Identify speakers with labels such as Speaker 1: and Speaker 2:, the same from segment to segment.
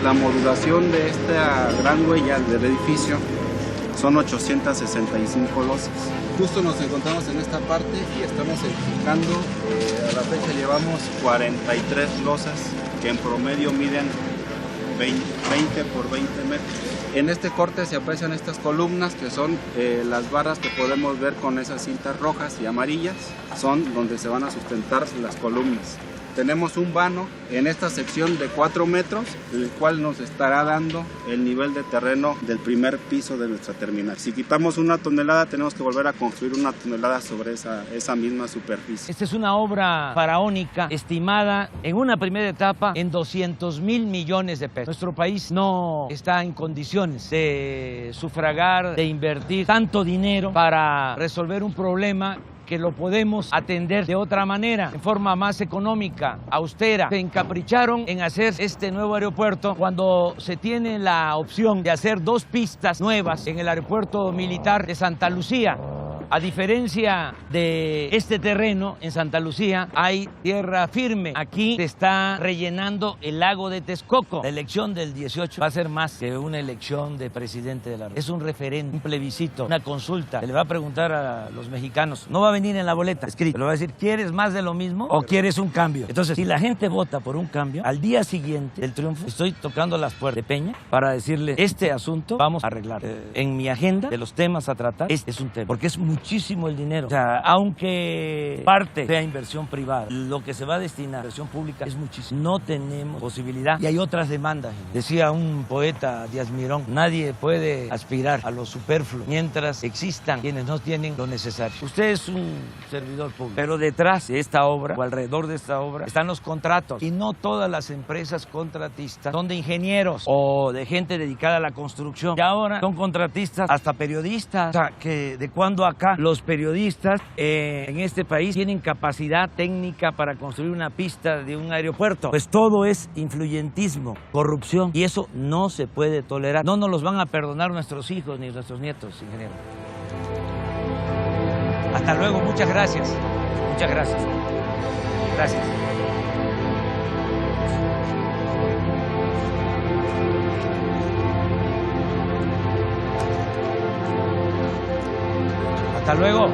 Speaker 1: La modulación de esta gran huella del edificio son 865 losas. Justo nos encontramos en esta parte y estamos edificando, a la fecha llevamos 43 losas que en promedio miden 20 por 20 metros. En este corte se aprecian estas columnas que son las barras que podemos ver con esas cintas rojas y amarillas, son donde se van a sustentar las columnas. Tenemos un vano en esta sección de 4 metros, el cual nos estará dando el nivel de terreno del primer piso de nuestra terminal. Si quitamos 1 tonelada, tenemos que volver a construir 1 tonelada sobre esa misma superficie.
Speaker 2: Esta es una obra faraónica estimada en una primera etapa en 200,000 millones de pesos. Nuestro país no está en condiciones de sufragar, de invertir tanto dinero para resolver un problema que lo podemos atender de otra manera, en forma más económica, austera. Se encapricharon en hacer este nuevo aeropuerto cuando se tiene la opción de hacer 2 pistas nuevas en el aeropuerto militar de Santa Lucía. A diferencia de este terreno, en Santa Lucía hay tierra firme. Aquí se está rellenando el lago de Texcoco. La elección del 18 va a ser más que una elección de presidente de la República. Es un referéndum, un plebiscito, una consulta. Se le va a preguntar a los mexicanos. No va a venir en la boleta escrito. Le va a decir, ¿quieres más de lo mismo o quieres un cambio? Entonces, si la gente vota por un cambio, al día siguiente del triunfo, estoy tocando las puertas de Peña para decirle, este asunto vamos a arreglar. En mi agenda de los temas a tratar, este es un tema, porque es muchísimo el dinero. O sea, aunque parte sea inversión privada, lo que se va a destinar a inversión pública es muchísimo. No tenemos posibilidad y hay otras demandas. Decía un poeta, Díaz Mirón, nadie puede aspirar a lo superfluo mientras existan quienes no tienen lo necesario. Usted es un servidor público, pero detrás de esta obra o alrededor de esta obra están los contratos y no todas las empresas contratistas son de ingenieros o de gente dedicada a la construcción. Y ahora son contratistas hasta periodistas. O sea, que de cuando acá los periodistas en este país tienen capacidad técnica para construir una pista de un aeropuerto. Pues todo es influyentismo, corrupción, y eso no se puede tolerar. No nos los van a perdonar nuestros hijos ni nuestros nietos, ingeniero. Hasta luego, muchas gracias. Muchas gracias. Gracias. Hasta luego.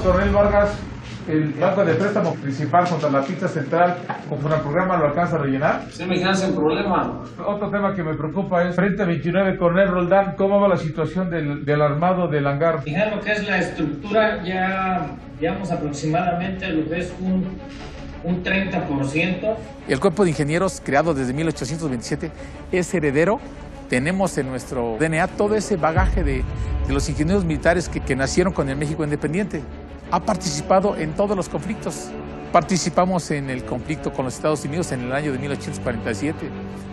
Speaker 3: Coronel Vargas, el banco de préstamo principal contra la pista central, conforme al programa, lo alcanza a rellenar.
Speaker 4: Sí, me quedan sin problema.
Speaker 3: Otro tema que me preocupa es, frente a 29, Coronel Roldán, ¿cómo va la situación del armado del hangar?
Speaker 4: Fijar lo que es la estructura, ya llevamos aproximadamente lo que es un 30%.
Speaker 5: El Cuerpo de Ingenieros, creado desde 1827, es heredero. Tenemos en nuestro DNA todo ese bagaje de los ingenieros militares que nacieron con el México independiente. Ha participado en todos los conflictos. Participamos en el conflicto con los Estados Unidos en el año de 1847.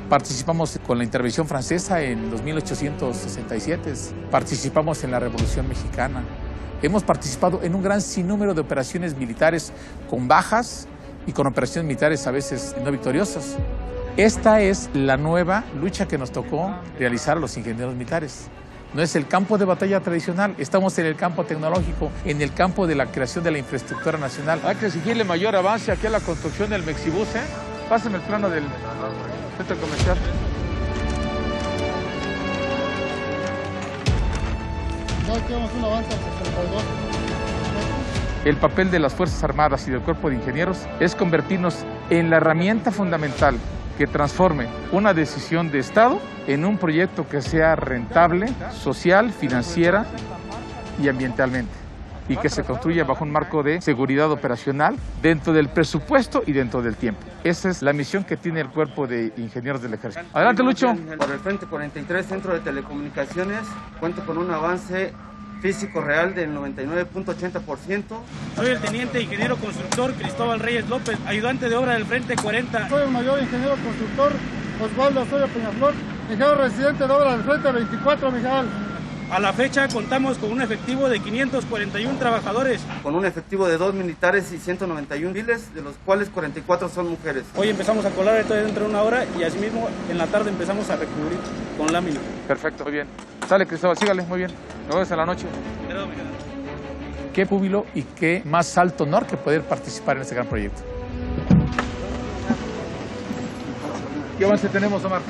Speaker 5: Participamos con la intervención francesa en los 1867. Participamos en la Revolución Mexicana. Hemos participado en un gran sinnúmero de operaciones militares con bajas y con operaciones militares a veces no victoriosas. Esta es la nueva lucha que nos tocó realizar a los ingenieros militares. No es el campo de batalla tradicional, estamos en el campo tecnológico, en el campo de la creación de la infraestructura nacional.
Speaker 3: Hay que exigirle mayor avance aquí a la construcción del Mexibus, ¿eh? Pásame el plano del centro comercial.
Speaker 6: Ya tenemos un avance al 62.
Speaker 3: El papel de las Fuerzas Armadas y del Cuerpo de Ingenieros es convertirnos en la herramienta fundamental que transforme una decisión de Estado en un proyecto que sea rentable, social, financiera y ambientalmente, y que se construya bajo un marco de seguridad operacional dentro del presupuesto y dentro del tiempo. Esa es la misión que tiene el Cuerpo de Ingenieros del Ejército. Adelante, Lucho.
Speaker 7: Por el Frente 43, Centro de Telecomunicaciones, cuento con un avance
Speaker 1: físico real del 99.80%.
Speaker 7: Soy el teniente ingeniero constructor Cristóbal Reyes López, ayudante de obra del Frente 40.
Speaker 6: Soy el mayor ingeniero constructor Osvaldo Osorio Peñaflor, ingeniero residente de obra del Frente 24, Miguel.
Speaker 7: A la fecha contamos con un efectivo de 541 trabajadores.
Speaker 1: Con un efectivo de 2 militares y 191 civiles, de los cuales 44 son mujeres.
Speaker 7: Hoy empezamos a colar esto dentro de una hora y asimismo en la tarde empezamos a recubrir con lámina.
Speaker 3: Perfecto, muy bien. Sale, Cristóbal, sígale, muy bien. Nos vemos en la noche.
Speaker 5: Qué júbilo y qué más alto honor que poder participar en este gran proyecto.
Speaker 3: ¿Qué avance tenemos, Omar?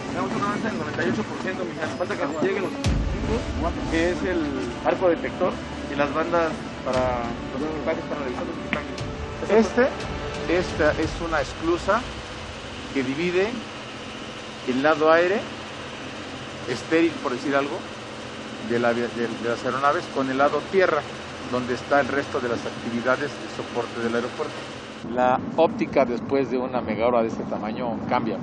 Speaker 1: Tenemos un avance del 98%, Miguel. Falta que nos lleguen los equipos, que es el arco detector y las bandas para los equipajes, para revisar los equipajes.
Speaker 5: Esta es una esclusa que divide el lado aire, estéril por decir algo, de las aeronaves con el lado tierra, donde está el resto de las actividades de soporte del aeropuerto. La óptica después de una megahora de este tamaño cambia.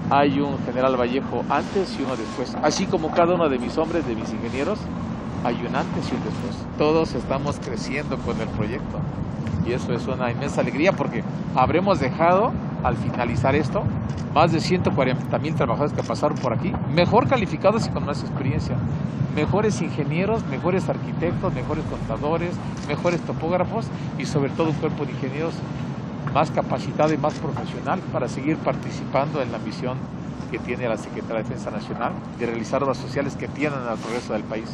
Speaker 5: Hay un general Vallejo antes y uno después. Así como cada uno de mis hombres, de mis ingenieros, hay un antes y un después. Todos estamos creciendo con el proyecto y eso es una inmensa alegría porque habremos dejado, al finalizar esto, más de 140,000 trabajadores que pasaron por aquí, mejor calificados y con más experiencia. Mejores ingenieros, mejores arquitectos, mejores contadores, mejores topógrafos y sobre todo un cuerpo de ingenieros más capacitado y más profesional para seguir participando en la misión que tiene la Secretaría de Defensa Nacional de realizar obras sociales que tiendan al progreso del país.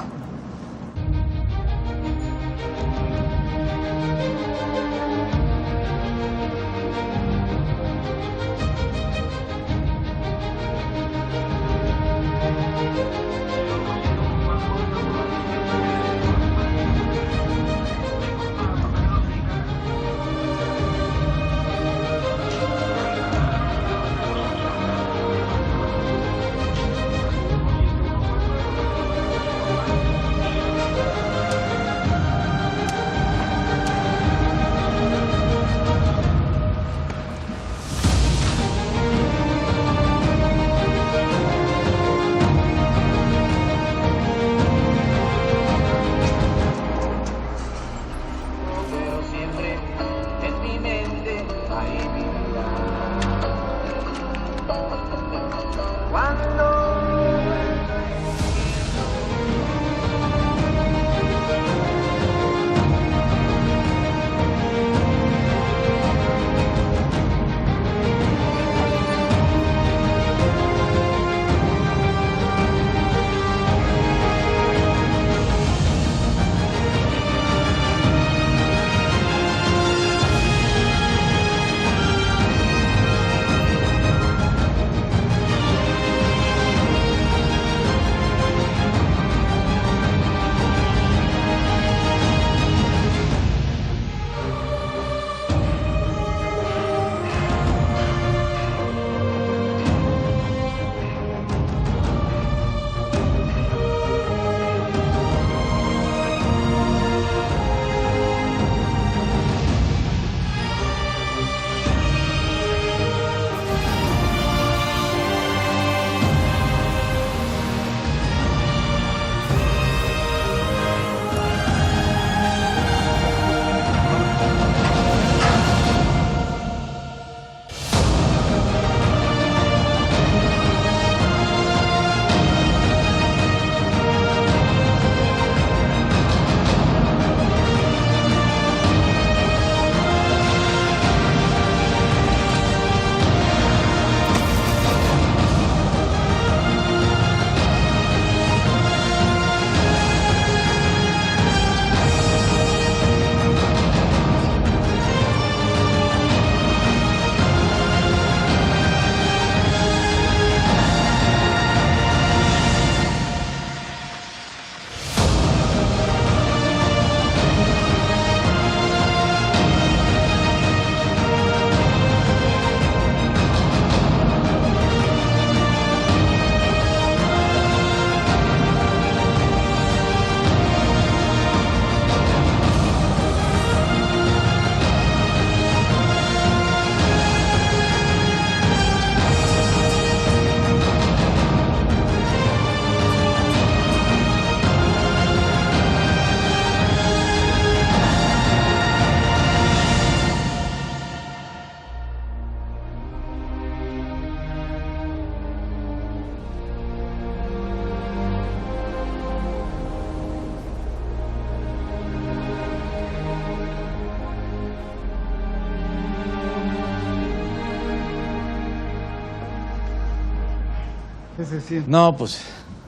Speaker 6: ¿Qué se siente?
Speaker 2: No, pues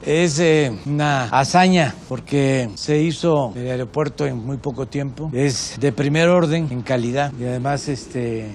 Speaker 2: es una hazaña porque se hizo el aeropuerto en muy poco tiempo. Es de primer orden en calidad y además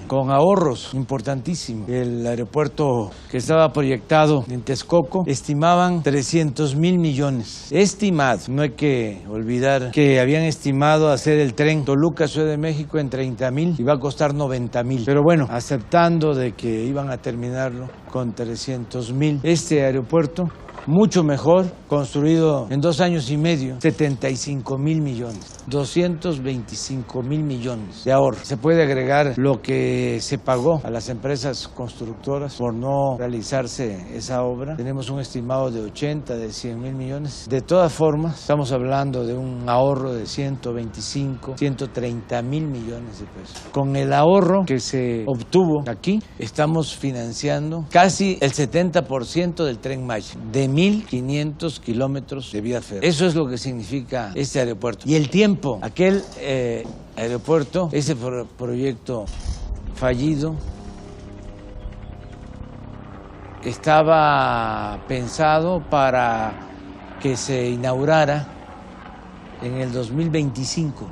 Speaker 2: con ahorros importantísimos. El aeropuerto que estaba proyectado en Texcoco estimaban 300,000 millones. Estimado, no hay que olvidar que habían estimado hacer el tren Toluca-Ciudad de México en 30,000 y va a costar 90,000. Pero bueno, aceptando de que iban a terminarlo con 300,000. Este aeropuerto mucho mejor, construido en 2 años y medio, 75,000 millones, 225,000 millones de ahorro. Se puede agregar lo que se pagó a las empresas constructoras por no realizarse esa obra. Tenemos un estimado de 80, de 100,000 millones. De todas formas, estamos hablando de un ahorro de 125, 130,000 millones de pesos. Con el ahorro que se obtuvo aquí, estamos financiando casi el 70% del Tren Maya, de 1,500 kilómetros de vía férrea. Eso es lo que significa este aeropuerto. Y el tiempo, aquel aeropuerto, ese proyecto fallido, estaba pensado para que se inaugurara en el 2025.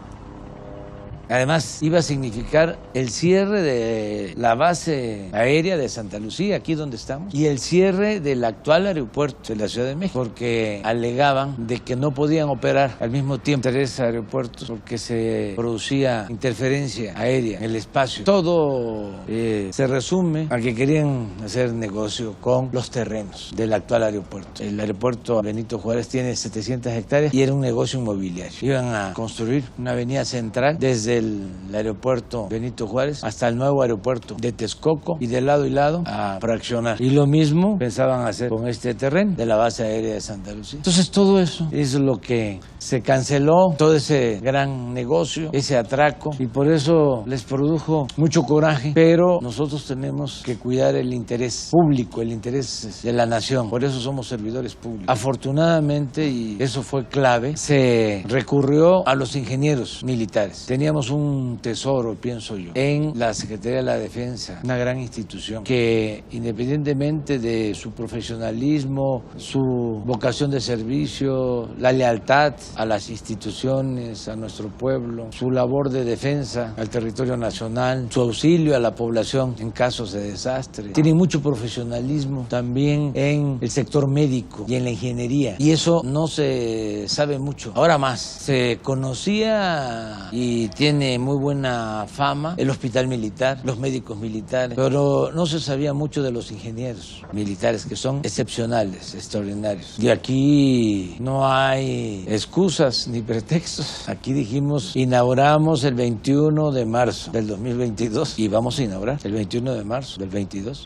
Speaker 2: Además, iba a significar el cierre de la base aérea de Santa Lucía, aquí donde estamos, y el cierre del actual aeropuerto de la Ciudad de México, porque alegaban de que no podían operar al mismo tiempo 3 aeropuertos porque se producía interferencia aérea en el espacio. Todo se resume a que querían hacer negocio con los terrenos del actual aeropuerto. El aeropuerto Benito Juárez tiene 700 hectáreas y era un negocio inmobiliario. Iban a construir una avenida central desde el aeropuerto Benito Juárez hasta el nuevo aeropuerto de Texcoco y de lado y lado a fraccionar. Y lo mismo pensaban hacer con este terreno de la base aérea de Santa Lucía. Entonces todo eso es lo que se canceló, todo ese gran negocio, ese atraco, y por eso les produjo mucho coraje, pero nosotros tenemos que cuidar el interés público, el interés de la nación, por eso somos servidores públicos. Afortunadamente, y eso fue clave, se recurrió a los ingenieros militares. Teníamos un tesoro, pienso yo, en la Secretaría de la Defensa, una gran institución que, independientemente de su profesionalismo, su vocación de servicio, la lealtad a las instituciones, a nuestro pueblo, su labor de defensa al territorio nacional, su auxilio a la población en casos de desastre, tiene mucho profesionalismo también en el sector médico y en la ingeniería, y eso no se sabe mucho. Ahora más, se conocía y tiene muy buena fama el hospital militar, los médicos militares, pero no se sabía mucho de los ingenieros militares, que son excepcionales, extraordinarios. Y aquí no hay excusas ni pretextos. Aquí dijimos, inauguramos el 21 de marzo del 2022 y vamos a inaugurar el 21 de marzo del 22.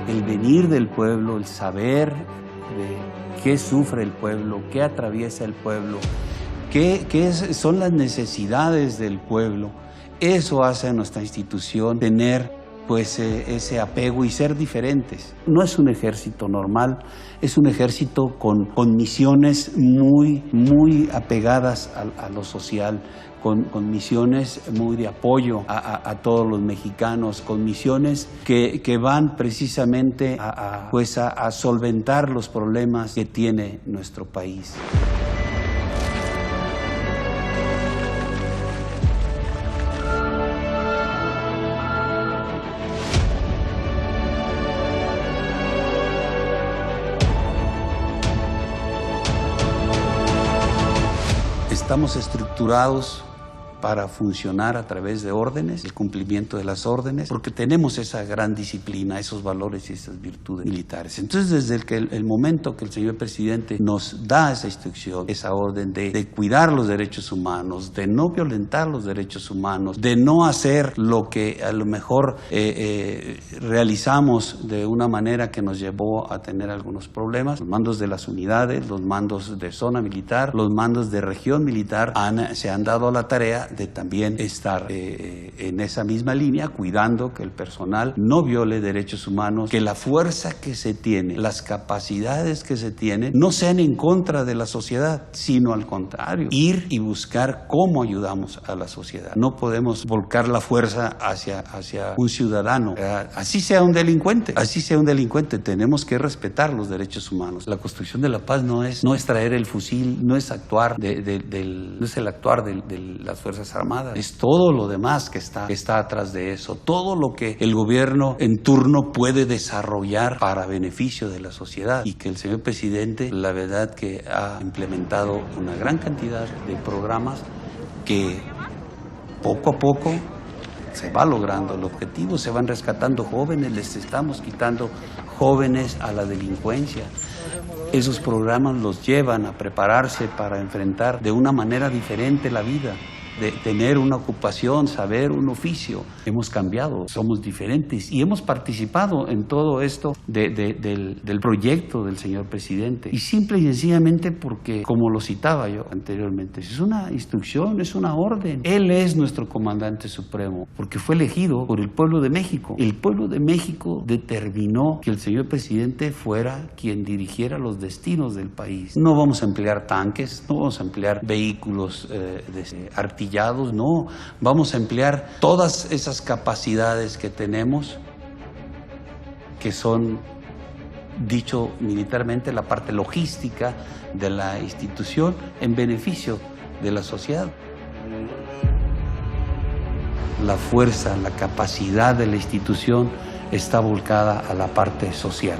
Speaker 8: El venir del pueblo, el saber de qué sufre el pueblo, qué atraviesa el pueblo, son las necesidades del pueblo, eso hace a nuestra institución tener pues ese apego y ser diferentes. No es un ejército normal, es un ejército con misiones muy apegadas a lo social, con misiones muy de apoyo a todos los mexicanos, con misiones que van precisamente a solventar los problemas que tiene nuestro país. Estamos estructurados para funcionar a través de órdenes, el cumplimiento de las órdenes, porque tenemos esa gran disciplina, esos valores y esas virtudes militares. Entonces, desde el momento que el señor presidente nos da esa instrucción, esa orden de cuidar los derechos humanos, de no violentar los derechos humanos, de no hacer lo que a lo mejor realizamos de una manera que nos llevó a tener algunos problemas, los mandos de las unidades, los mandos de zona militar, los mandos de región militar se han dado a la tarea de también estar en esa misma línea, cuidando que el personal no viole derechos humanos, que la fuerza que se tiene, las capacidades que se tienen, no sean en contra de la sociedad, sino al contrario, ir y buscar cómo ayudamos a la sociedad. No podemos volcar la fuerza hacia un ciudadano, así sea un delincuente, tenemos que respetar los derechos humanos. La construcción de la paz no es traer el fusil, no es actuar no es el actuar de las Fuerzas Armadas, es todo lo demás que está atrás de eso, todo lo que el gobierno en turno puede desarrollar para beneficio de la sociedad, y que el señor presidente, la verdad que ha implementado una gran cantidad de programas que poco a poco se va logrando el objetivo, se van rescatando jóvenes, les estamos quitando jóvenes a la delincuencia. Esos programas los llevan a prepararse para enfrentar de una manera diferente la vida, de tener una ocupación, saber un oficio. Hemos cambiado, somos diferentes y hemos participado en todo esto del proyecto del señor presidente. Y simple y sencillamente porque, como lo citaba yo anteriormente, es una instrucción, es una orden. Él es nuestro comandante supremo porque fue elegido por el pueblo de México. El pueblo de México determinó que el señor presidente fuera quien dirigiera los destinos del país. No vamos a emplear tanques, no vamos a emplear vehículos artillados, no, vamos a emplear todas esas capacidades que tenemos, que son, dicho militarmente, la parte logística de la institución en beneficio de la sociedad. La fuerza, la capacidad de la institución está volcada a la parte social.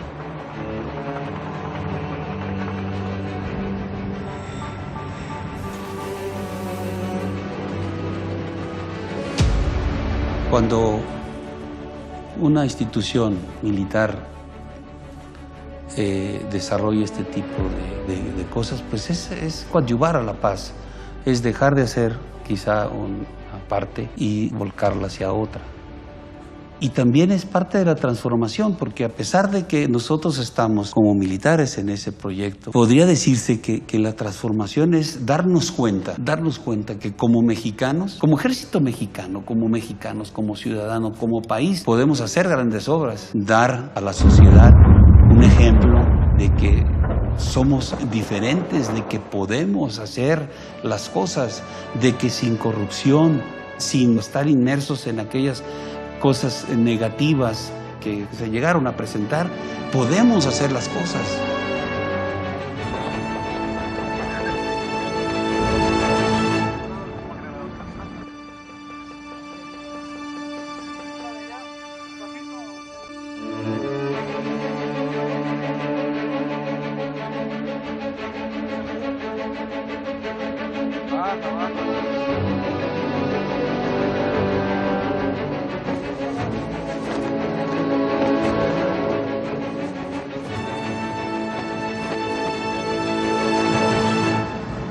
Speaker 8: Cuando una institución militar desarrolla este tipo de cosas, pues es coadyuvar a la paz, es dejar de hacer quizá una parte y volcarla hacia otra. Y también es parte de la transformación, porque a pesar de que nosotros estamos como militares en ese proyecto, podría decirse que la transformación es darnos cuenta que como mexicanos, como ejército mexicano, como mexicanos, como ciudadanos, como país, podemos hacer grandes obras, dar a la sociedad un ejemplo de que somos diferentes, de que podemos hacer las cosas, de que sin corrupción, sin estar inmersos en aquellas cosas negativas que se llegaron a presentar, podemos hacer las cosas.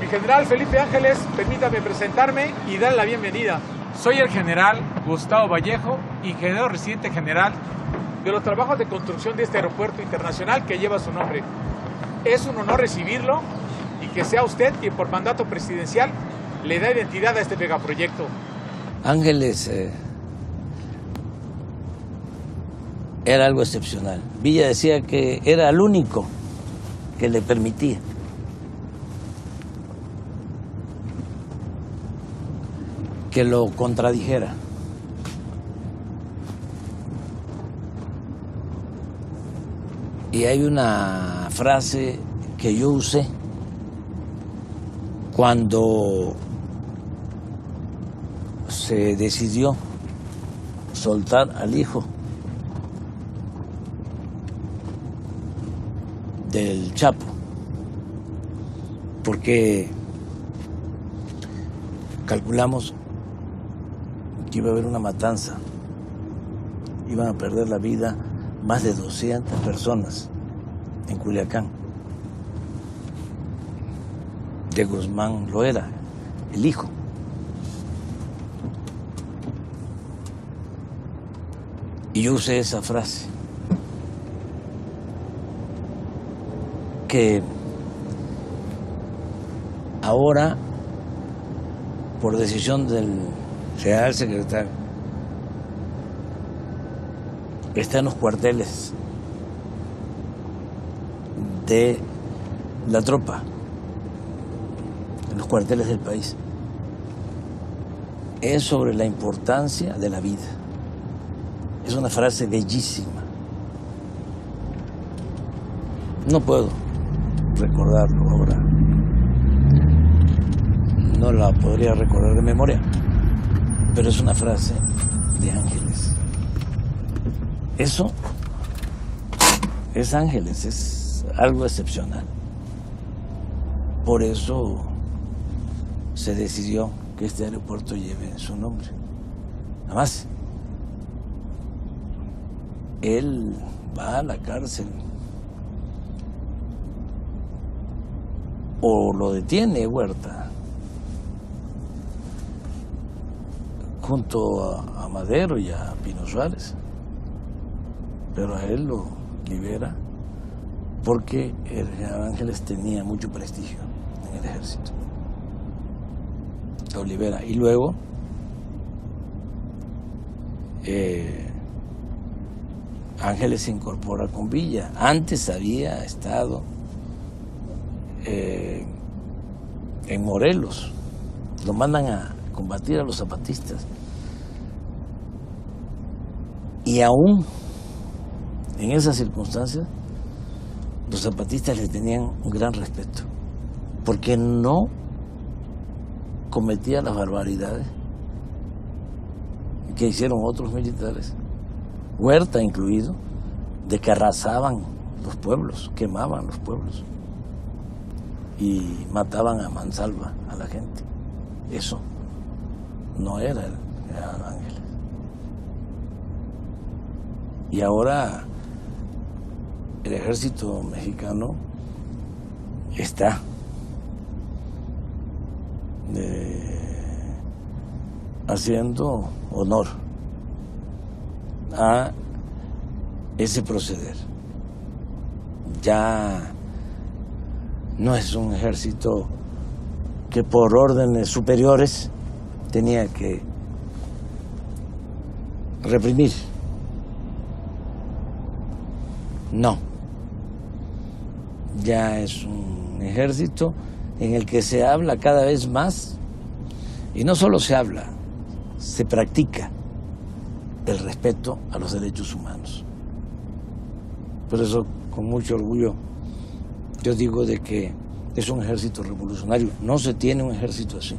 Speaker 5: General Felipe Ángeles, permítame presentarme y dar la bienvenida. Soy el general Gustavo Vallejo, ingeniero residente general de los trabajos de construcción de este aeropuerto internacional que lleva su nombre. Es un honor recibirlo y que sea usted quien por mandato presidencial le da identidad a este megaproyecto.
Speaker 2: Ángeles era algo excepcional. Villa decía que era el único que le permitía que lo contradijera. Y hay una frase que yo usé cuando se decidió soltar al hijo del Chapo, porque calculamos que iba a haber una matanza, iban a perder la vida más de 200 personas en Culiacán. De Guzmán lo era, el hijo. Y yo usé esa frase, que ahora por decisión del general secretario, está en los cuarteles de la tropa, en los cuarteles del país. Es sobre la importancia de la vida. Es una frase bellísima. No puedo recordarlo ahora. No la podría recordar de memoria, pero es una frase de Ángeles. Eso es Ángeles, es algo excepcional. Por eso se decidió que este aeropuerto lleve su nombre. Además, él va a la cárcel o lo detiene Huerta junto a Madero y a Pino Suárez, pero a él lo libera porque el general Ángeles tenía mucho prestigio en el ejército. Lo libera y luego Ángeles se incorpora con Villa. Antes había estado en Morelos, lo mandan a combatir a los zapatistas y aún en esas circunstancias los zapatistas le tenían un gran respeto porque no cometía las barbaridades que hicieron otros militares, Huerta incluido, de que arrasaban los pueblos, quemaban los pueblos y mataban a mansalva a la gente. Eso no era el general Ángeles. Y ahora el ejército mexicano está haciendo honor a ese proceder. Ya no es un ejército que por órdenes superiores tenía que reprimir. No. Ya es un ejército en el que se habla cada vez más, y no solo se habla, se practica el respeto a los derechos humanos. Por eso, con mucho orgullo, yo digo de que es un ejército revolucionario. No se tiene un ejército así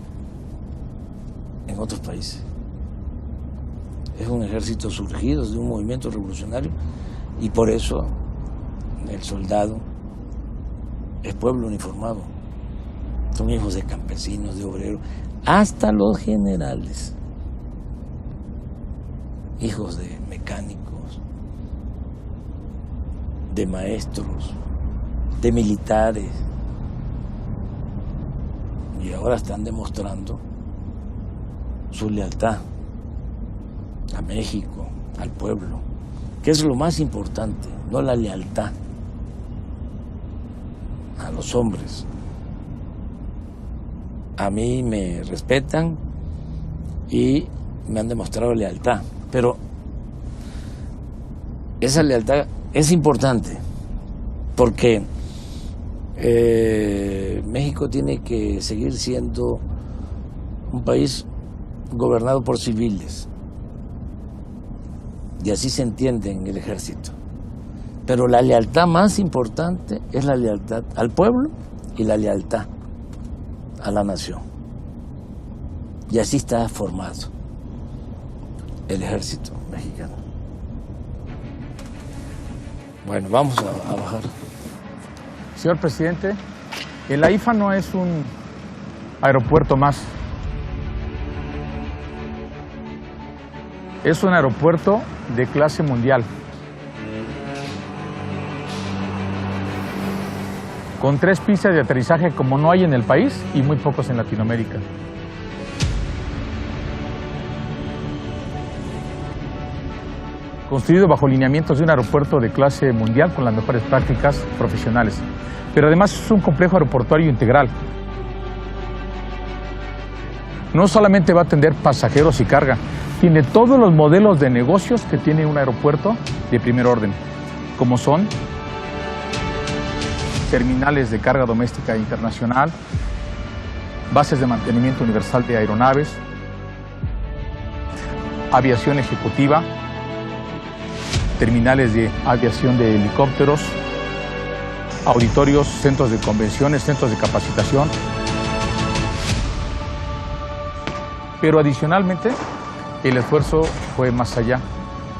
Speaker 2: en otros países. Es un ejército surgido de un movimiento revolucionario y por eso el soldado es pueblo uniformado. Son hijos de campesinos, de obreros, hasta los generales, hijos de mecánicos, de maestros, de militares, y ahora están demostrando su lealtad a México, al pueblo, que es lo más importante, no la lealtad a los hombres. A mí me respetan y me han demostrado lealtad, pero esa lealtad es importante porque México tiene que seguir siendo un país gobernado por civiles y así se entiende en el ejército. Pero la lealtad más importante es la lealtad al pueblo y la lealtad a la nación. Y así está formado el ejército mexicano. Bueno, vamos a bajar.
Speaker 3: Señor presidente, el AIFA no es un aeropuerto más. Es un aeropuerto de clase mundial. Con 3 pistas de aterrizaje como no hay en el país y muy pocos en Latinoamérica. Construido bajo lineamientos de un aeropuerto de clase mundial con las mejores prácticas profesionales. Pero además es un complejo aeroportuario integral.
Speaker 5: no solamente va a atender pasajeros y carga, tiene todos los modelos de negocios que tiene un aeropuerto de primer orden, como son terminales de carga doméstica e internacional, bases de mantenimiento universal de aeronaves, aviación ejecutiva, terminales de aviación de helicópteros, auditorios, centros de convenciones, centros de capacitación. Pero adicionalmente, el esfuerzo fue más allá.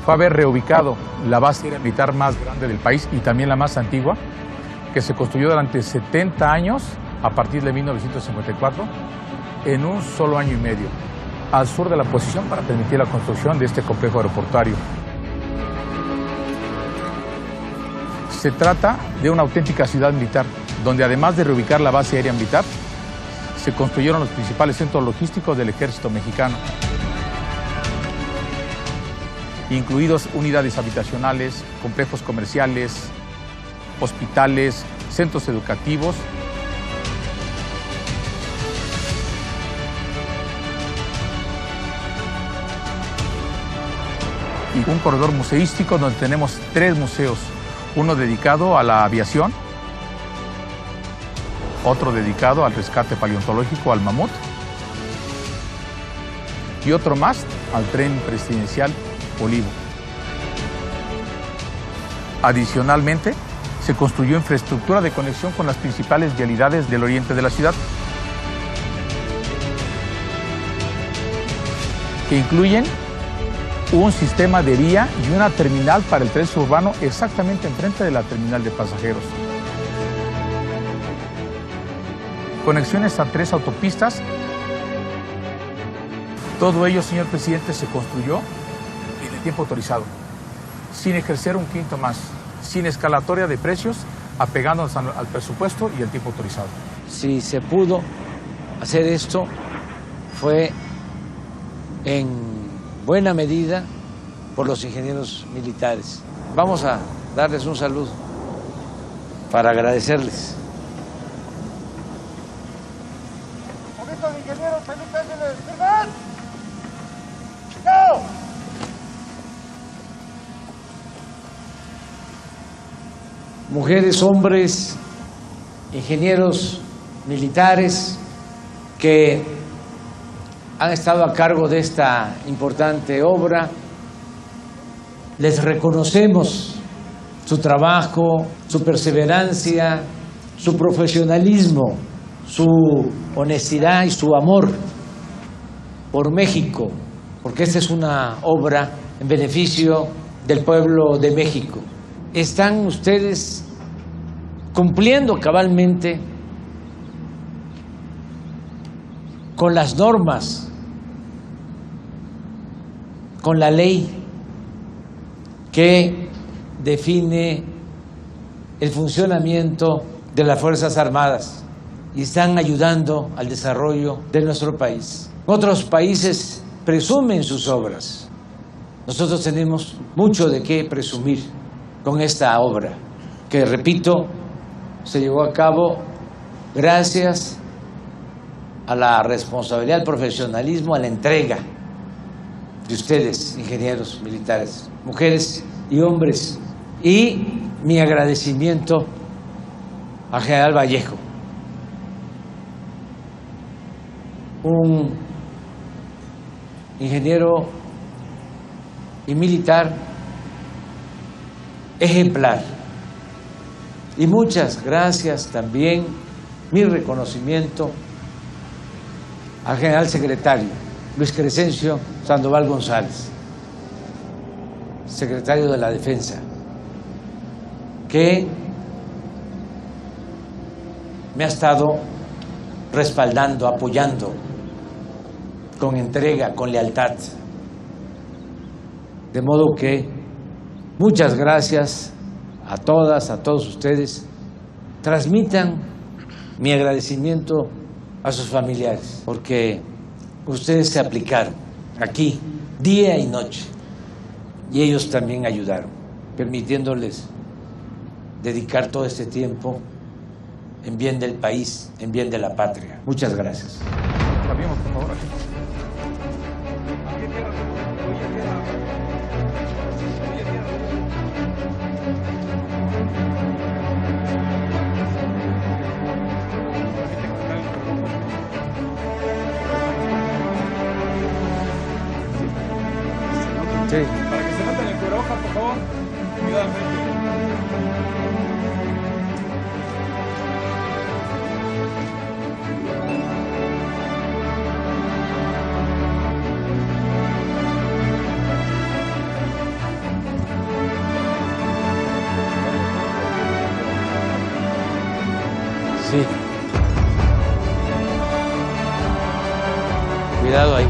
Speaker 5: Fue haber reubicado la base aérea militar más grande del país y también la más antigua, que se construyó durante 70 años, a partir de 1954, en un solo año y medio, al sur de la posición para permitir la construcción de este complejo aeroportuario. Se trata de una auténtica ciudad militar, donde además de reubicar la base aérea militar, se construyeron los principales centros logísticos del ejército mexicano, incluidos unidades habitacionales, complejos comerciales, hospitales, centros educativos. Y un corredor museístico donde tenemos 3 museos, uno dedicado a la aviación, otro dedicado al rescate paleontológico, al mamut, y otro más al tren presidencial Olivo. Adicionalmente, se construyó infraestructura de conexión con las principales vialidades del oriente de la ciudad, que incluyen un sistema de vía y una terminal para el tren suburbano exactamente enfrente de la terminal de pasajeros. Conexiones a 3 autopistas. Todo ello, señor presidente, se construyó en el tiempo autorizado, sin ejercer un quinto más, sin escalatoria de precios, apegándonos al presupuesto y al tiempo autorizado.
Speaker 2: Si se pudo hacer esto, fue en buena medida por los ingenieros militares. Vamos a darles un saludo para agradecerles. Mujeres, hombres, ingenieros militares que han estado a cargo de esta importante obra, les reconocemos su trabajo, su perseverancia, su profesionalismo, su honestidad y su amor por México, porque esta es una obra en beneficio del pueblo de México. Están ustedes cumpliendo cabalmente con las normas, con la ley que define el funcionamiento de las Fuerzas Armadas y están ayudando al desarrollo de nuestro país. Otros países presumen sus obras. Nosotros tenemos mucho de qué presumir con esta obra, que, repito, se llevó a cabo gracias a la responsabilidad, al profesionalismo, a la entrega de ustedes, ingenieros militares, mujeres y hombres. Y mi agradecimiento al general Vallejo, un ingeniero y militar ejemplar. Y muchas gracias también, mi reconocimiento al general secretario Luis Crescencio Sandoval González, secretario de la Defensa, que me ha estado respaldando, apoyando con entrega, con lealtad. De modo que muchas gracias a todas, a todos ustedes. Transmitan mi agradecimiento a sus familiares, porque ustedes se aplicaron aquí día y noche y ellos también ayudaron, permitiéndoles dedicar todo este tiempo en bien del país, en bien de la patria. Muchas gracias.
Speaker 5: Cambiemos, por favor, aquí.
Speaker 2: Sí.
Speaker 3: Para que se metan el cubrebocas, por favor. Cuidadamente.
Speaker 2: Sí. Cuidado ahí.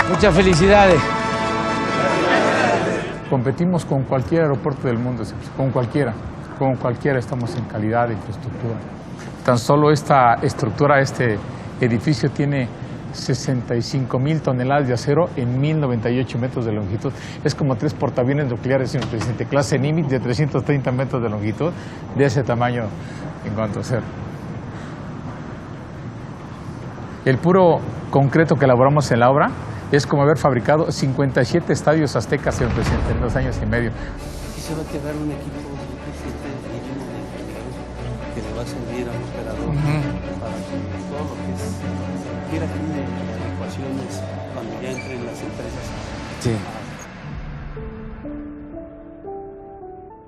Speaker 2: Muchas felicidades.
Speaker 3: Competimos con cualquier aeropuerto del mundo, con cualquiera estamos en calidad de infraestructura. Tan solo esta estructura, este edificio tiene 65,000 toneladas de acero en 1,098 metros de longitud. Es como 3 portaaviones nucleares, señor presidente, clase Nimitz de 330 metros de longitud, de ese tamaño en cuanto a acero. El puro concreto que elaboramos en la obra es como haber fabricado 57 estadios aztecas, señor presidente, en 2 años y medio.
Speaker 8: Aquí se va a quedar un equipo que le va a servir al operador para todo lo que es cualquier aquí de ecuaciones cuando ya entren las empresas.
Speaker 2: Sí.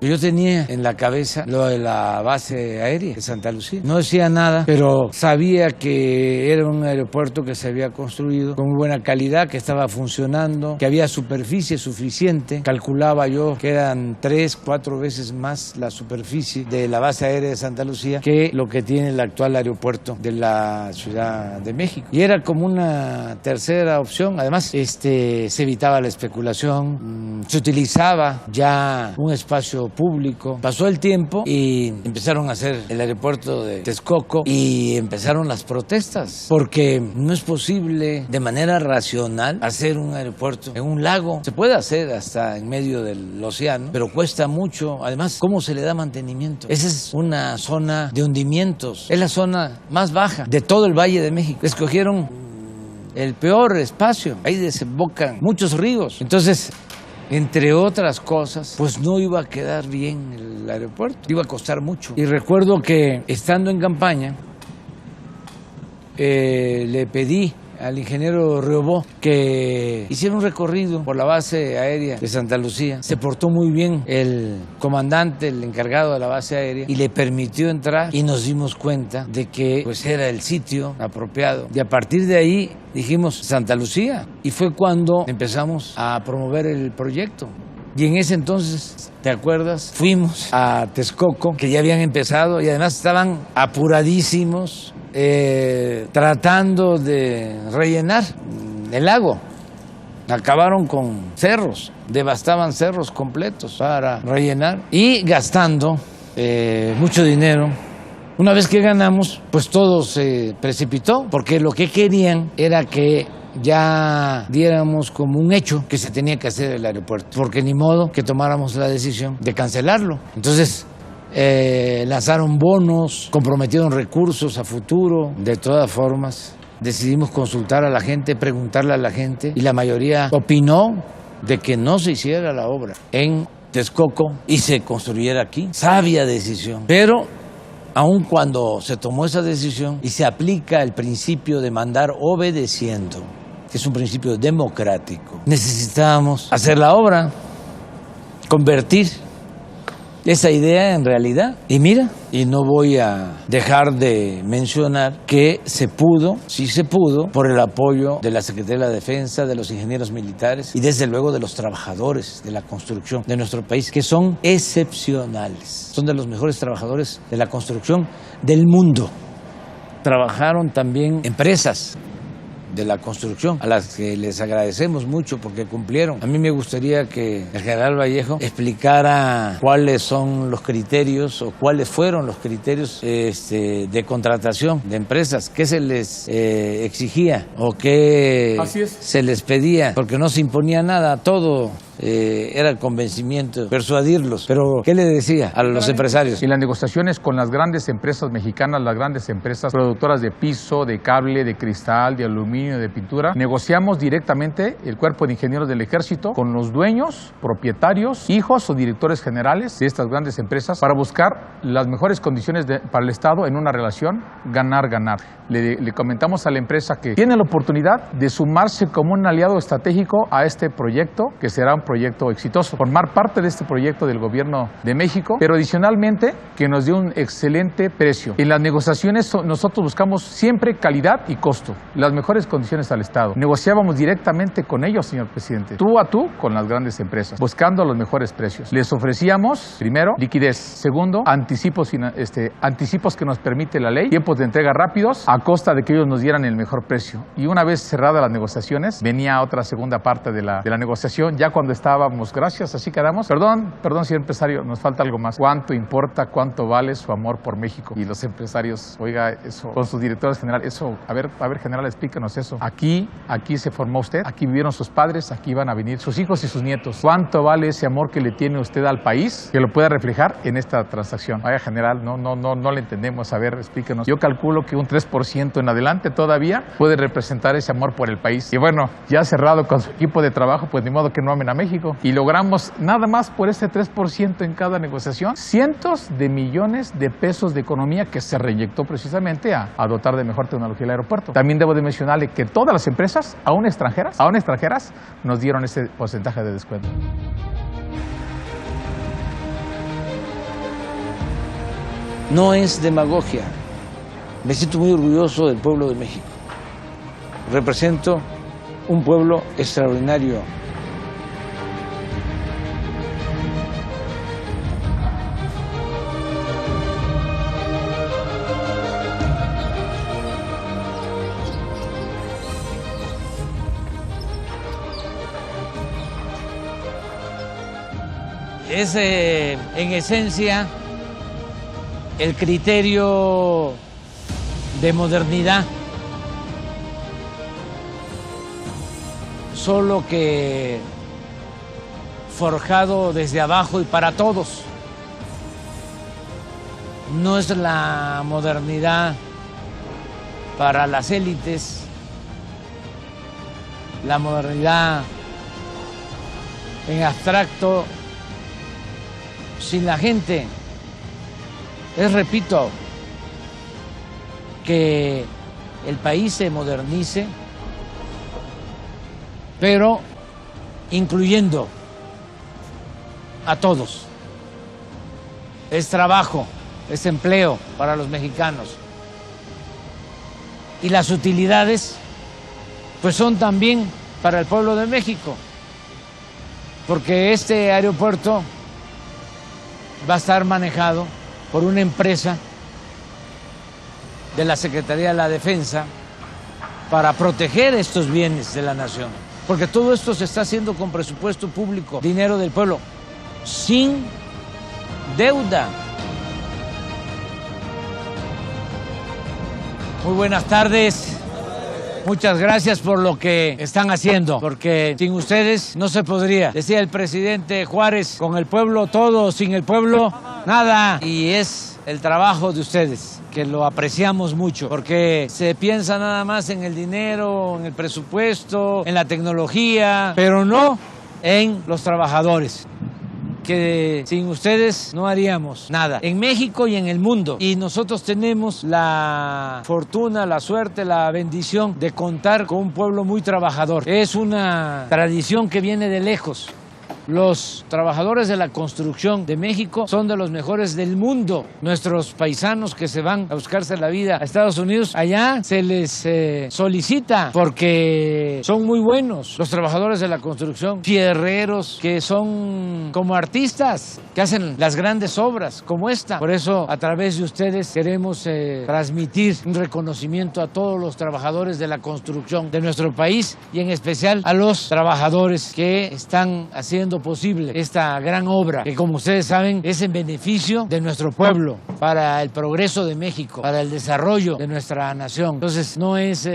Speaker 2: Yo tenía en la cabeza lo de la base aérea de Santa Lucía. No decía nada, pero sabía que era un aeropuerto que se había construido con muy buena calidad, que estaba funcionando, que había superficie suficiente. Calculaba yo que eran 3, 4 veces más la superficie de la base aérea de Santa Lucía que lo que tiene el actual aeropuerto de la Ciudad de México. Y era como una tercera opción. Además, se evitaba la especulación, se utilizaba ya un espacio público. Pasó el tiempo y empezaron a hacer el aeropuerto de Texcoco y empezaron las protestas, porque no es posible de manera racional hacer un aeropuerto en un lago. Se puede hacer hasta en medio del océano, pero cuesta mucho. Además, ¿cómo se le da mantenimiento? Esa es una zona de hundimientos. Es la zona más baja de todo el Valle de México. Escogieron el peor espacio. Ahí desembocan muchos ríos. Entonces, entre otras cosas, pues no iba a quedar bien el aeropuerto, iba a costar mucho. Y recuerdo que estando en campaña, le pedí al ingeniero Riobó que hiciera un recorrido por la base aérea de Santa Lucía. Se portó muy bien el comandante, el encargado de la base aérea, y le permitió entrar, y nos dimos cuenta de que pues era el sitio apropiado. Y a partir de ahí dijimos Santa Lucía, y fue cuando empezamos a promover el proyecto. Y en ese entonces, ¿te acuerdas? Fuimos a Texcoco, que ya habían empezado y además estaban apuradísimos, tratando de rellenar el lago. Acabaron con cerros, devastaban cerros completos para rellenar y gastando mucho dinero. Una vez que ganamos, pues todo se precipitó, porque lo que querían era que ya diéramos como un hecho que se tenía que hacer el aeropuerto, porque ni modo que tomáramos la decisión de cancelarlo. Entonces lanzaron bonos, comprometieron recursos a futuro. De todas formas, decidimos consultar a la gente, preguntarle a la gente, y la mayoría opinó de que no se hiciera la obra en Texcoco y se construyera aquí. Sabia decisión, pero aun cuando se tomó esa decisión y se aplica el principio de mandar obedeciendo, que es un principio democrático, necesitábamos hacer la obra, convertir esa idea en realidad. Y mira, y no voy a dejar de mencionar que se pudo, sí se pudo, por el apoyo de la Secretaría de la Defensa, de los ingenieros militares y desde luego de los trabajadores de la construcción de nuestro país, que son excepcionales. Son de los mejores trabajadores de la construcción del mundo. Trabajaron también empresas de la construcción, a las que les agradecemos mucho porque cumplieron. A mí me gustaría que el general Vallejo explicara cuáles son los criterios o cuáles fueron los criterios de contratación de empresas, qué se les exigía o qué se les pedía, porque no se imponía nada, todo era el convencimiento, persuadirlos. Pero, ¿qué le decía a los empresarios?
Speaker 3: En las negociaciones con las grandes empresas mexicanas, las grandes empresas productoras de piso, de cable, de cristal, de aluminio, de pintura, negociamos directamente el Cuerpo de Ingenieros del Ejército con los dueños, propietarios, hijos o directores generales de estas grandes empresas para buscar las mejores condiciones para el Estado en una relación ganar-ganar. Le comentamos a la empresa que tiene la oportunidad de sumarse como un aliado estratégico a este proyecto, que será un proyecto exitoso, formar parte de este proyecto del Gobierno de México, pero adicionalmente que nos dé un excelente precio. En las negociaciones nosotros buscamos siempre calidad y costo, las mejores condiciones al Estado. Negociábamos directamente con ellos, señor presidente, tú a tú con las grandes empresas, buscando los mejores precios. Les ofrecíamos, primero, liquidez, segundo, anticipos que nos permite la ley, tiempos de entrega rápidos, a costa de que ellos nos dieran el mejor precio. Y una vez cerradas las negociaciones, venía otra segunda parte de la negociación, ya cuando estábamos, gracias, así quedamos. Perdón, señor empresario, nos falta algo más. ¿Cuánto importa, cuánto vale su amor por México? Y los empresarios, oiga, eso, con sus directores generales, eso, a ver, general, explícanos eso. Aquí se formó usted, aquí vivieron sus padres, aquí van a venir sus hijos y sus nietos. ¿Cuánto vale ese amor que le tiene usted al país que lo pueda reflejar en esta transacción? Vaya, general, no le entendemos, a ver, explíquenos. Yo calculo que un 3% en adelante todavía puede representar ese amor por el país. Y bueno, ya cerrado con su equipo de trabajo, pues ni modo que no amen a México. Y logramos nada más por ese 3% en cada negociación, cientos de millones de pesos de economía que se reinyectó precisamente a dotar de mejor tecnología el aeropuerto. También debo de mencionarle que todas las empresas, aún extranjeras, nos dieron ese porcentaje de descuento.
Speaker 2: No es demagogia. Me siento muy orgulloso del pueblo de México. Represento un pueblo extraordinario. Es en esencia el criterio de modernidad, solo que forjado desde abajo y para todos. No es la modernidad para las élites, la modernidad en abstracto, sin la gente. Es, repito, que el país se modernice, pero incluyendo a todos. Es trabajo, es empleo para los mexicanos. Y las utilidades, pues son también para el pueblo de México, porque este aeropuerto va a estar manejado por una empresa de la Secretaría de la Defensa para proteger estos bienes de la nación. Porque todo esto se está haciendo con presupuesto público, dinero del pueblo, sin deuda. Muy buenas tardes. Muchas gracias por lo que están haciendo, porque sin ustedes no se podría. Decía el presidente Juárez, con el pueblo todo, sin el pueblo nada. Y es el trabajo de ustedes, que lo apreciamos mucho, porque se piensa nada más en el dinero, en el presupuesto, en la tecnología, pero no en los trabajadores, que sin ustedes no haríamos nada en México y en el mundo. Y nosotros tenemos la fortuna, la suerte, la bendición de contar con un pueblo muy trabajador. Es una tradición que viene de lejos. Los trabajadores de la construcción de México son de los mejores del mundo. Nuestros paisanos que se van a buscarse la vida a Estados Unidos, allá se les solicita porque son muy buenos. Los trabajadores de la construcción, fierreros, que son como artistas, que hacen las grandes obras como esta. Por eso, a través de ustedes, queremos transmitir un reconocimiento a todos los trabajadores de la construcción de nuestro país y en especial a los trabajadores que están haciendo haciendo posible esta gran obra que, como ustedes saben, es en beneficio de nuestro pueblo, para el progreso de México, para el desarrollo de nuestra nación. Entonces no es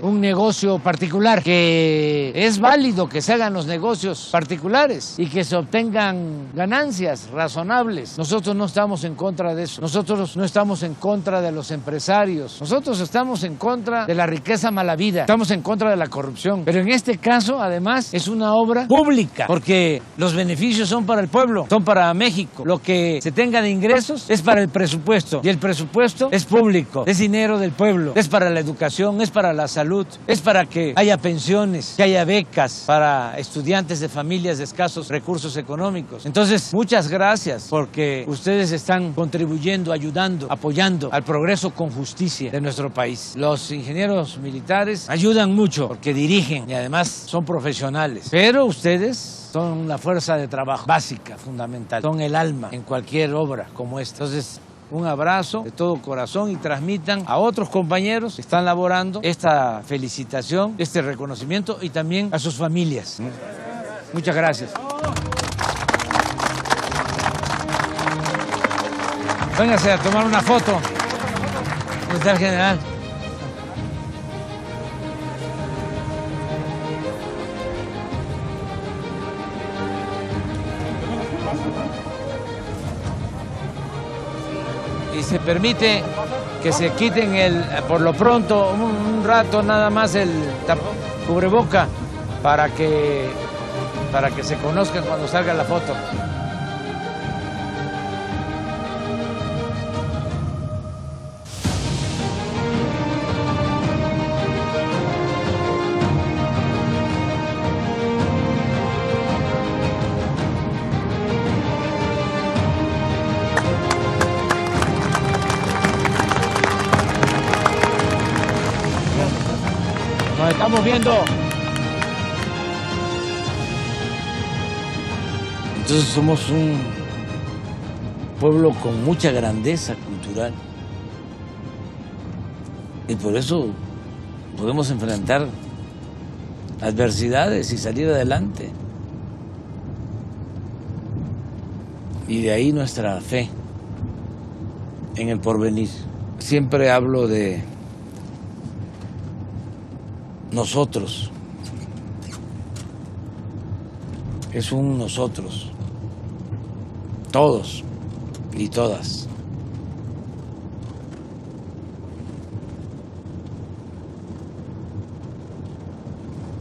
Speaker 2: un negocio particular, que es válido que se hagan los negocios particulares y que se obtengan ganancias razonables. Nosotros no estamos en contra de eso. Nosotros no estamos en contra de los empresarios. Nosotros estamos en contra de la riqueza malavida. Estamos en contra de la corrupción. Pero en este caso, además, es una obra pública, porque los beneficios son para el pueblo, son para México. Lo que se tenga de ingresos es para el presupuesto, y el presupuesto es público, es dinero del pueblo, es para la educación, es para la salud, es para que haya pensiones, que haya becas para estudiantes de familias de escasos recursos económicos. Entonces, muchas gracias, porque ustedes están contribuyendo, ayudando, apoyando al progreso con justicia de nuestro país. Los ingenieros militares ayudan mucho porque dirigen y además son profesionales, pero ustedes son la fuerza de trabajo básica, fundamental, son el alma en cualquier obra como esta. Entonces, un abrazo de todo corazón y transmitan a otros compañeros que están laborando esta felicitación, este reconocimiento, y también a sus familias. Muchas gracias. Véngase a tomar una foto, secretario general. Y se permite que se quiten por lo pronto, un rato nada más el cubreboca para que se conozcan cuando salga la foto. Nos estamos viendo. Entonces somos un pueblo con mucha grandeza cultural. Y por eso podemos enfrentar adversidades y salir adelante. Y de ahí nuestra fe en el porvenir. Siempre hablo de nosotros. Es un nosotros. Todos y todas.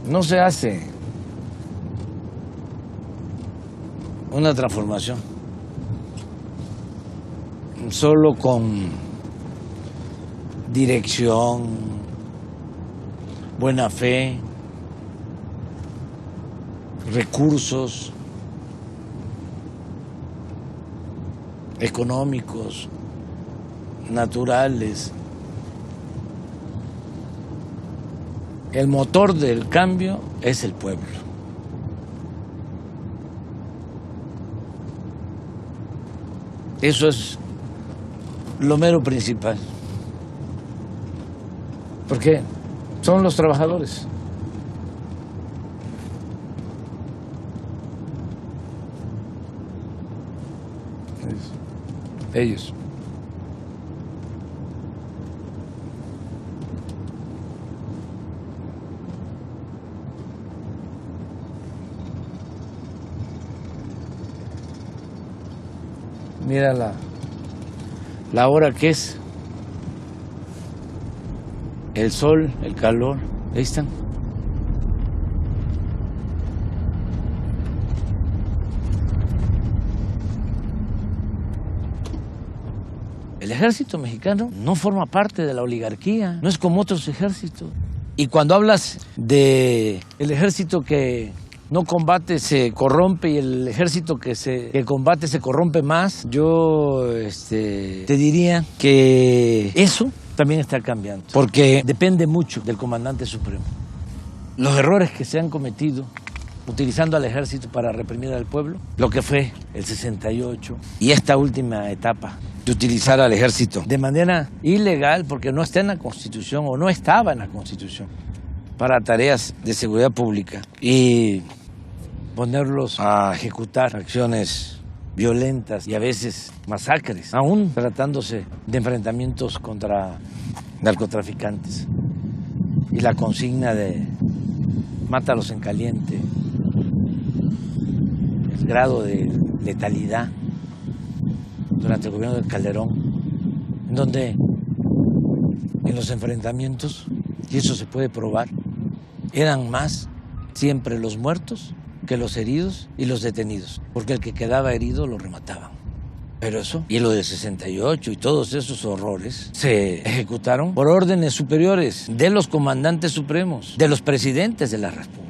Speaker 2: No se hace una transformación solo con dirección, buena fe, recursos económicos, naturales. El motor del cambio es el pueblo. Eso es lo mero principal. Porque son los trabajadores. Ellos. Mira la hora que es. El sol, el calor. Ahí están. El ejército mexicano no forma parte de la oligarquía, no es como otros ejércitos. Y cuando hablas de el ejército que no combate se corrompe y el ejército que combate se corrompe más, yo te diría que eso también está cambiando, porque depende mucho del comandante supremo. Los errores que se han cometido utilizando al ejército para reprimir al pueblo, lo que fue el 68 y esta última etapa de utilizar al ejército de manera ilegal, porque no está en la Constitución o no estaba en la Constitución, para tareas de seguridad pública. Y ponerlos a ejecutar acciones violentas y a veces masacres, aún tratándose de enfrentamientos contra narcotraficantes. Y la consigna de mátalos en caliente, el grado de letalidad durante el gobierno de Calderón, en donde en los enfrentamientos, y eso se puede probar, eran más siempre los muertos que los heridos y los detenidos, porque el que quedaba herido lo remataban. Pero eso, y lo del 68 y todos esos horrores, se ejecutaron por órdenes superiores de los comandantes supremos, de los presidentes de la República.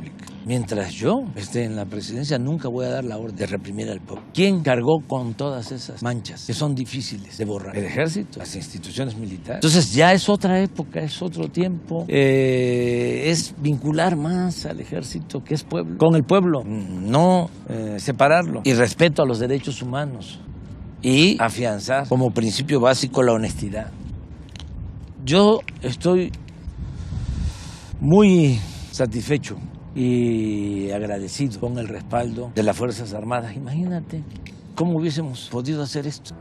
Speaker 2: Mientras yo esté en la presidencia, nunca voy a dar la orden de reprimir al pueblo. ¿Quién cargó con todas esas manchas que son difíciles de borrar? El ejército, las instituciones militares. Entonces ya es otra época, es otro tiempo. Es vincular más al ejército, que es pueblo, con el pueblo, no separarlo. Y respeto a los derechos humanos. Y afianzar como principio básico la honestidad. Yo estoy muy satisfecho y agradecido con el respaldo de las Fuerzas Armadas. Imagínate cómo hubiésemos podido hacer esto.